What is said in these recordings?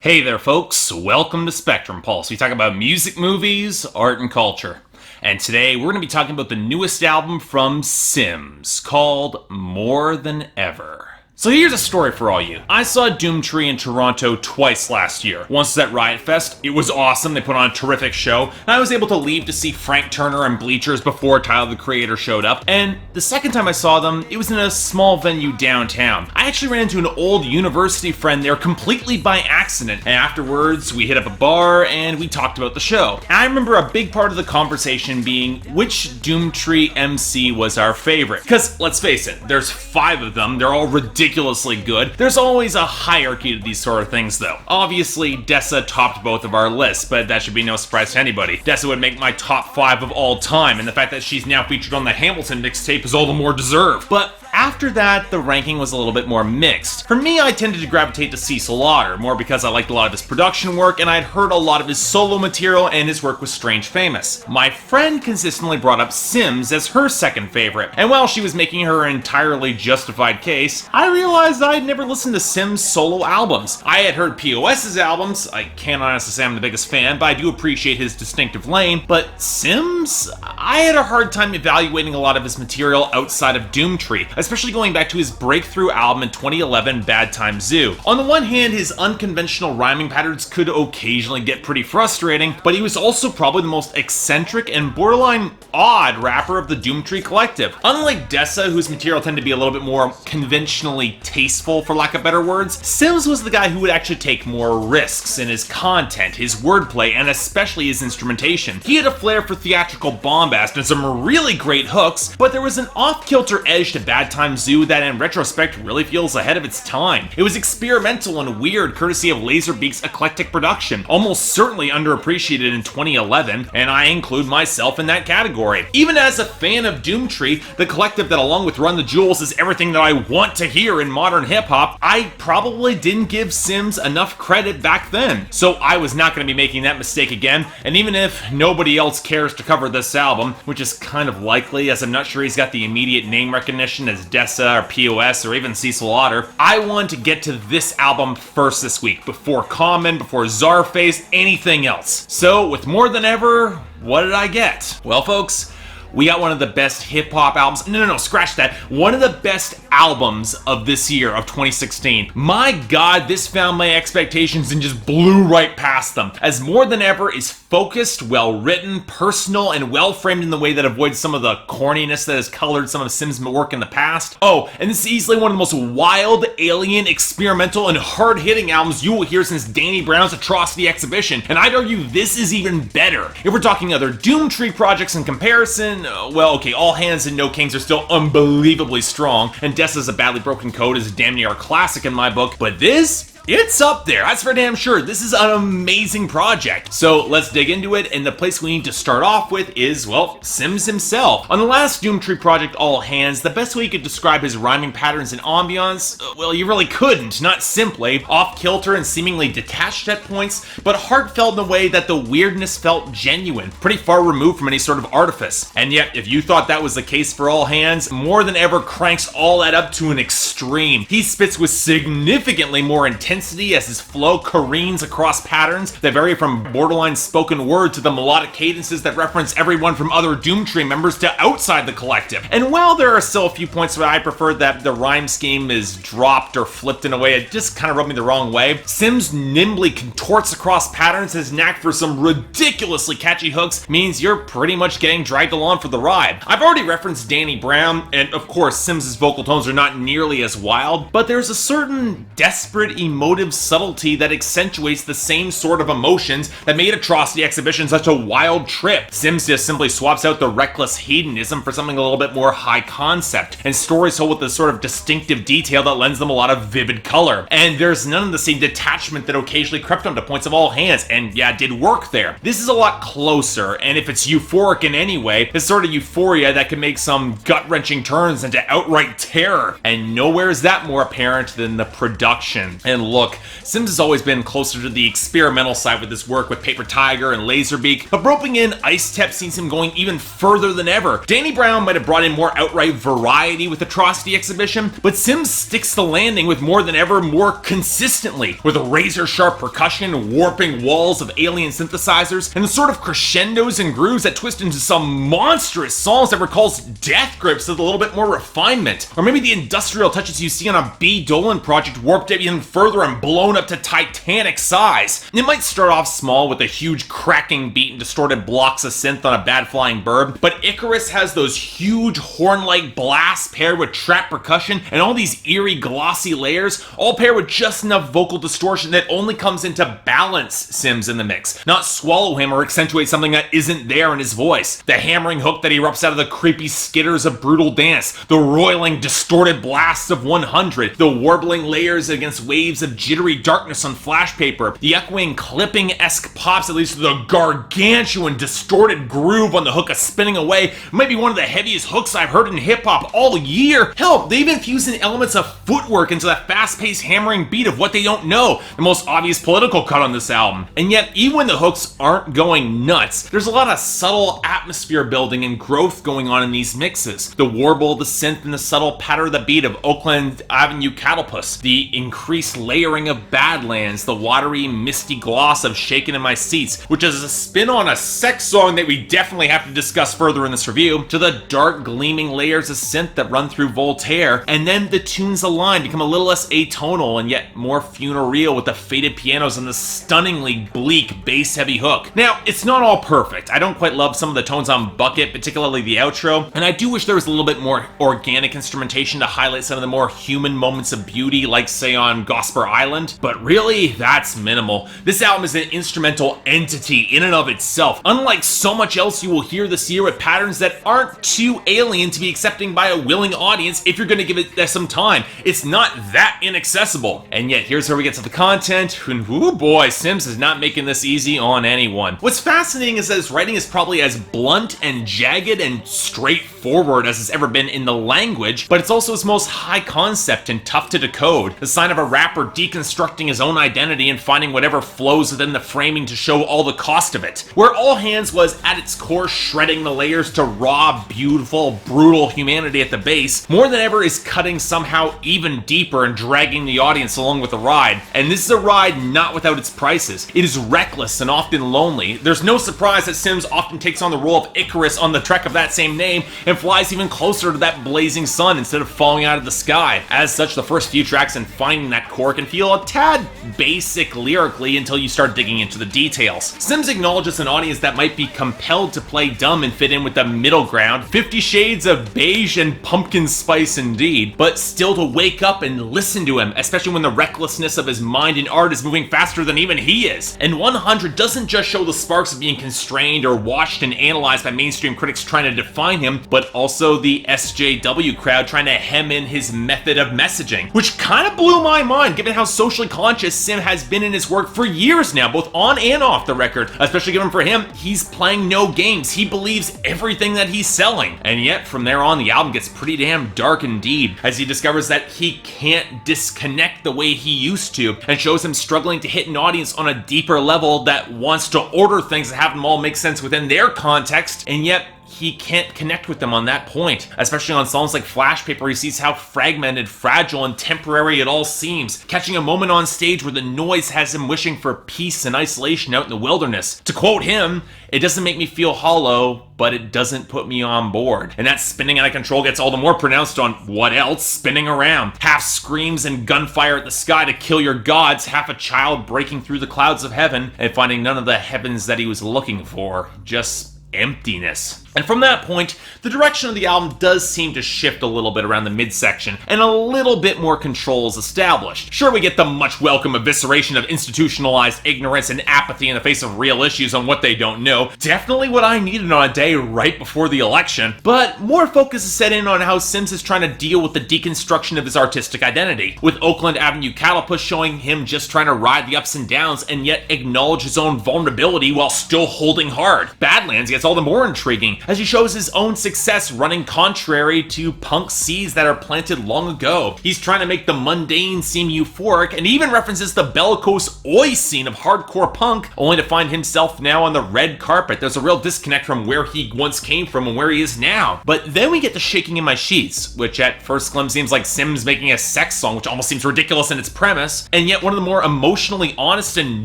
Hey there, folks. Welcome to Spectrum Pulse. We talk about music, movies, art, and culture. And today we're going to be talking about the newest album from Sims called More Than Ever. So here's a story for all you. I saw Doomtree in Toronto twice last year. Once was at Riot Fest. It was awesome. They put on a terrific show. And I was able to leave to see Frank Turner and Bleachers before Tyler the Creator showed up. And the second time I saw them, it was in a small venue downtown. I actually ran into an old university friend there completely by accident. And afterwards, we hit up a bar and we talked about the show. And I remember a big part of the conversation being which Doomtree MC was our favorite. Because let's face it, there's 5 of them. They're all ridiculously good. There's always a hierarchy to these sort of things, though. Obviously, Dessa topped both of our lists, but that should be no surprise to anybody. Dessa would make my top 5 of all time, and the fact that she's now featured on the Hamilton mixtape is all the more deserved. But after that, the ranking was a little bit more mixed. For me, I tended to gravitate to Cecil Lauder, more because I liked a lot of his production work, and I'd heard a lot of his solo material and his work with Strange Famous. My friend consistently brought up Sims as her second favorite, and while she was making her entirely justified case, I realized I had never listened to Sims' solo albums. I had heard POS's albums. I can't honestly say I'm the biggest fan, but I do appreciate his distinctive lane. But Sims? I had a hard time evaluating a lot of his material outside of Doomtree, especially going back to his breakthrough album in 2011, Bad Time Zoo. On the one hand, his unconventional rhyming patterns could occasionally get pretty frustrating, but he was also probably the most eccentric and borderline odd rapper of the Doomtree collective. Unlike Dessa, whose material tended to be a little bit more conventionally tasteful, for lack of better words, Sims was the guy who would actually take more risks in his content, his wordplay, and especially his instrumentation. He had a flair for theatrical bombast and some really great hooks, but there was an off-kilter edge to Bad Time Zoo that in retrospect really feels ahead of its time. It was experimental and weird courtesy of Laserbeak's eclectic production, almost certainly underappreciated in 2011, and I include myself in that category. Even as a fan of Doomtree, the collective that along with Run the Jewels is everything that I want to hear in modern hip-hop, I probably didn't give Sims enough credit back then. So I was not going to be making that mistake again, and even if nobody else cares to cover this album, which is kind of likely as I'm not sure he's got the immediate name recognition as Dessa or POS or even Cecil Lauder, I want to get to this album first this week, before Common, before Czarface, anything else. So with More Than Ever, what did I get? Well, folks, we got one of the best hip-hop albums. No, scratch that. One of the best albums of this year, of 2016. My God, this found my expectations and just blew right past them. As More Than Ever is focused, well-written, personal, and well-framed in the way that avoids some of the corniness that has colored some of Sims' work in the past. Oh, and this is easily one of the most wild, alien, experimental, and hard-hitting albums you will hear since Danny Brown's Atrocity Exhibition. And I'd argue this is even better. If we're talking other Doomtree projects in comparison, well, okay, All Hands and No Kings are still unbelievably strong, and Dessa's A Badly Broken Code is damn near a classic in my book, but this? It's up there, that's for damn sure. This is an amazing project. So let's dig into it, and the place we need to start off with is, well, Sims himself. On the last Doomtree project, All Hands, the best way you could describe his rhyming patterns and ambiance, well, you really couldn't, not simply. Off-kilter and seemingly detached at points, but heartfelt in a way that the weirdness felt genuine, pretty far removed from any sort of artifice. And yet, if you thought that was the case for All Hands, More Than Ever cranks all that up to an extreme. He spits with significantly more intensity as his flow careens across patterns that vary from borderline spoken word to the melodic cadences that reference everyone from other Doomtree members to outside the collective. And while there are still a few points where I prefer that the rhyme scheme is dropped or flipped in a way it just kind of rubbed me the wrong way, Sims nimbly contorts across patterns. His knack for some ridiculously catchy hooks means you're pretty much getting dragged along for the ride. I've already referenced Danny Brown, and of course Sims' vocal tones are not nearly as wild, but there's a certain desperate emotive subtlety that accentuates the same sort of emotions that made Atrocity Exhibition such a wild trip. Sims just simply swaps out the reckless hedonism for something a little bit more high concept, and stories told with the sort of distinctive detail that lends them a lot of vivid color. And there's none of the same detachment that occasionally crept onto points of All Hands, and yeah, did work there. This is a lot closer, and if it's euphoric in any way, it's sort of euphoria that can make some gut-wrenching turns into outright terror. And nowhere is that more apparent than the production. And look. Sims has always been closer to the experimental side with his work with Paper Tiger and Laserbeak, but roping in Ice Tep sees him going even further than ever. Danny Brown might have brought in more outright variety with Atrocity Exhibition, but Sims sticks the landing with More Than Ever more consistently, with a razor-sharp percussion, warping walls of alien synthesizers, and the sort of crescendos and grooves that twist into some monstrous songs that recalls Death Grips with a little bit more refinement. Or maybe the industrial touches you see on a B. Dolan project warped it even further and blown up to Titanic size. It might start off small with a huge cracking beat and distorted blocks of synth on a bad flying bird, but Icarus has those huge horn-like blasts paired with trap percussion and all these eerie glossy layers, all paired with just enough vocal distortion that only comes in to balance Sims in the mix, not swallow him or accentuate something that isn't there in his voice. The hammering hook that erupts out of the creepy skitters of Brutal Dance, the roiling distorted blasts of OneHundred, the warbling layers against waves of jittery darkness on flash paper, the echoing clipping-esque pops that leads to the gargantuan distorted groove on the hook of Spinning Away. It might be one of the heaviest hooks I've heard in hip-hop all year. Hell, they even fuse in elements of footwork into that fast-paced hammering beat of What They Don't Know, the most obvious political cut on this album. And yet, even when the hooks aren't going nuts, there's a lot of subtle atmosphere building and growth going on in these mixes. The warble, the synth, and the subtle patter of the beat of Oakland Avenue Catalpus, the increased layering of Badlands, the watery, misty gloss of Shakin' in My Seats, which is a spin on a sex song that we definitely have to discuss further in this review, to the dark, gleaming layers of synth that run through Voltaire, and then the tunes aligned become a little less atonal and yet more funereal with the faded pianos and the stunningly bleak bass-heavy hook. Now, it's not all perfect. I don't quite love some of the tones on Bucket, particularly the outro, and I do wish there was a little bit more organic instrumentation to highlight some of the more human moments of beauty, like say on Gosper Island, but really, that's minimal. This album is an instrumental entity in and of itself, unlike so much else you will hear this year with patterns that aren't too alien to be accepting by a willing audience if you're going to give it some time. It's not that inaccessible. And yet, here's where we get to the content, and whoo boy, Sims is not making this easy on anyone. What's fascinating is that his writing is probably as blunt and jagged and straightforward as it's ever been in the language, but it's also his most high concept and tough to decode. The sign of a rapper deconstructing his own identity and finding whatever flows within the framing to show all the cost of it. Where All Hands was at its core shredding the layers to raw, beautiful, brutal humanity at the base, More Than Ever is cutting somehow even deeper and dragging the audience along with the ride. And this is a ride not without its prices. It is reckless and often lonely. There's no surprise that Sims often takes on the role of Icarus on the track of that same name and flies even closer to that blazing sun instead of falling out of the sky. As such, the first few tracks in finding that core can feel a tad basic lyrically until you start digging into the details. Sims acknowledges an audience that might be compelled to play dumb and fit in with the middle ground, 50 shades of beige and pumpkin spice indeed, but still to wake up and listen to him, especially when the recklessness of his mind and art is moving faster than even he is. And OneHundred doesn't just show the sparks of being constrained or watched and analyzed by mainstream critics trying to define him, but also the SJW crowd trying to hem in his method of messaging, which kind of blew my mind given how socially conscious Sim has been in his work for years now, both on and off the record, especially given for him, he's playing no games. He believes everything that he's selling. And yet, from there on, the album gets pretty damn dark indeed, as he discovers that he can't disconnect the way he used to, and shows him struggling to hit an audience on a deeper level that wants to order things and have them all make sense within their context, and yet he can't connect with them on that point. Especially on songs like Flash Paper, he sees how fragmented, fragile, and temporary it all seems, catching a moment on stage where the noise has him wishing for peace and isolation out in the wilderness. To quote him, "It doesn't make me feel hollow, but it doesn't put me on board." And that spinning out of control gets all the more pronounced on what else? Spinning around. Half screams and gunfire at the sky to kill your gods, half a child breaking through the clouds of heaven and finding none of the heavens that he was looking for. Just emptiness. And from that point, the direction of the album does seem to shift a little bit around the midsection, and a little bit more control is established. Sure, we get the much welcome evisceration of institutionalized ignorance and apathy in the face of real issues on what they don't know. Definitely what I needed on a day right before the election. But more focus is set in on how Sims is trying to deal with the deconstruction of his artistic identity, with Oakland Avenue Catalpus showing him just trying to ride the ups and downs and yet acknowledge his own vulnerability while still holding hard. Badlands gets all the more intriguing, as he shows his own success running contrary to punk seeds that are planted long ago. He's trying to make the mundane seem euphoric, and even references the bellicose oi scene of hardcore punk, only to find himself now on the red carpet. There's a real disconnect from where he once came from and where he is now. But then we get to Shaking in My Sheets, which at first glimpse seems like Sims making a sex song, which almost seems ridiculous in its premise, and yet one of the more emotionally honest and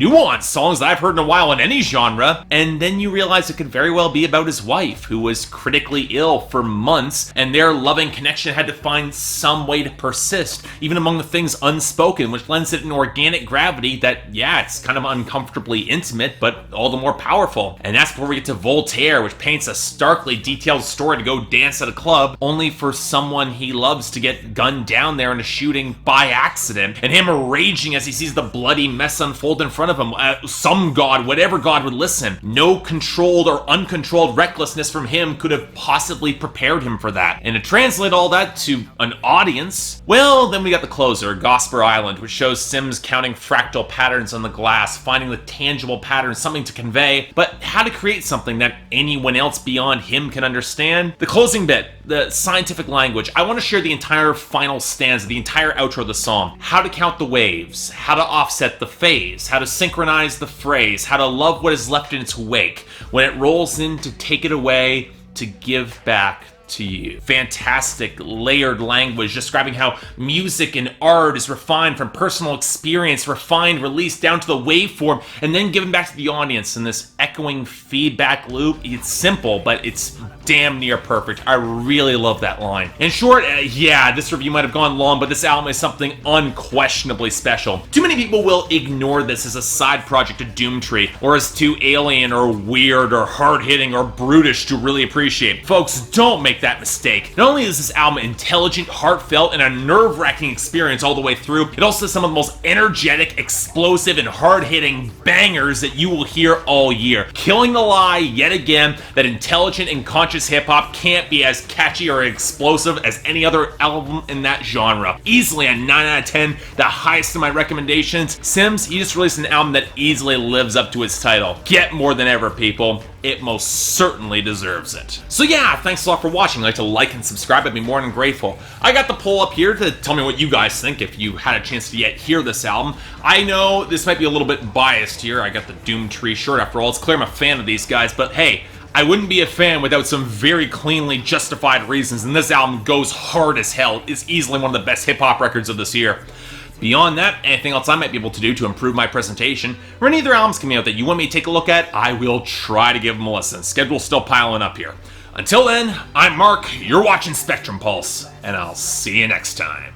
nuanced songs that I've heard in a while in any genre. And then you realize it could very well be about his wife, who was critically ill for months, and their loving connection had to find some way to persist, even among the things unspoken, which lends it an organic gravity that, yeah, it's kind of uncomfortably intimate, but all the more powerful. And that's before we get to Voltaire, which paints a starkly detailed story to go dance at a club, only for someone he loves to get gunned down there in a shooting by accident, and him raging as he sees the bloody mess unfold in front of him. Some god, whatever god would listen. No controlled or uncontrolled recklessness from him could have possibly prepared him for that. And to translate all that to an audience, well, then we got the closer, Gosper Island, which shows Sims counting fractal patterns on the glass, finding the tangible patterns, something to convey, but how to create something that anyone else beyond him can understand. The closing bit, the scientific language. I want to share the entire final stanza, the entire outro of the song. How to count the waves, how to offset the phase, how to synchronize the phrase, how to love what is left in its wake. When it rolls in, to take it away, to give back to you. Fantastic layered language describing how music and art is refined from personal experience, refined, released down to the waveform, and then given back to the audience in this echoing feedback loop. It's simple, but it's damn near perfect. I really love that line. In short, yeah, this review might have gone long, but this album is something unquestionably special. Too many people will ignore this as a side project to Doomtree, or as too alien or weird or hard-hitting or brutish to really appreciate. Folks, don't make that mistake. Not only is this album intelligent, heartfelt, and a nerve-wracking experience all the way through, it also has some of the most energetic, explosive, and hard-hitting bangers that you will hear all year. Killing the lie, yet again, that intelligent and conscious hip-hop can't be as catchy or explosive as any other album in that genre. Easily a 9 out of 10, the highest of my recommendations. Sims, he just released an album that easily lives up to its title. Get more than ever, people. It most certainly deserves it. So yeah, thanks a lot for watching. If you'd like to like and subscribe, I'd be more than grateful. I got the poll up here to tell me what you guys think if you had a chance to yet hear this album. I know this might be a little bit biased here. I got the Doomtree shirt after all. It's clear I'm a fan of these guys, but hey, I wouldn't be a fan without some very cleanly justified reasons, and this album goes hard as hell. It's easily one of the best hip-hop records of this year. Beyond that, anything else I might be able to do to improve my presentation, or any other albums coming out that you want me to take a look at, I will try to give them a listen. Schedule's still piling up here. Until then, I'm Mark, you're watching Spectrum Pulse, and I'll see you next time.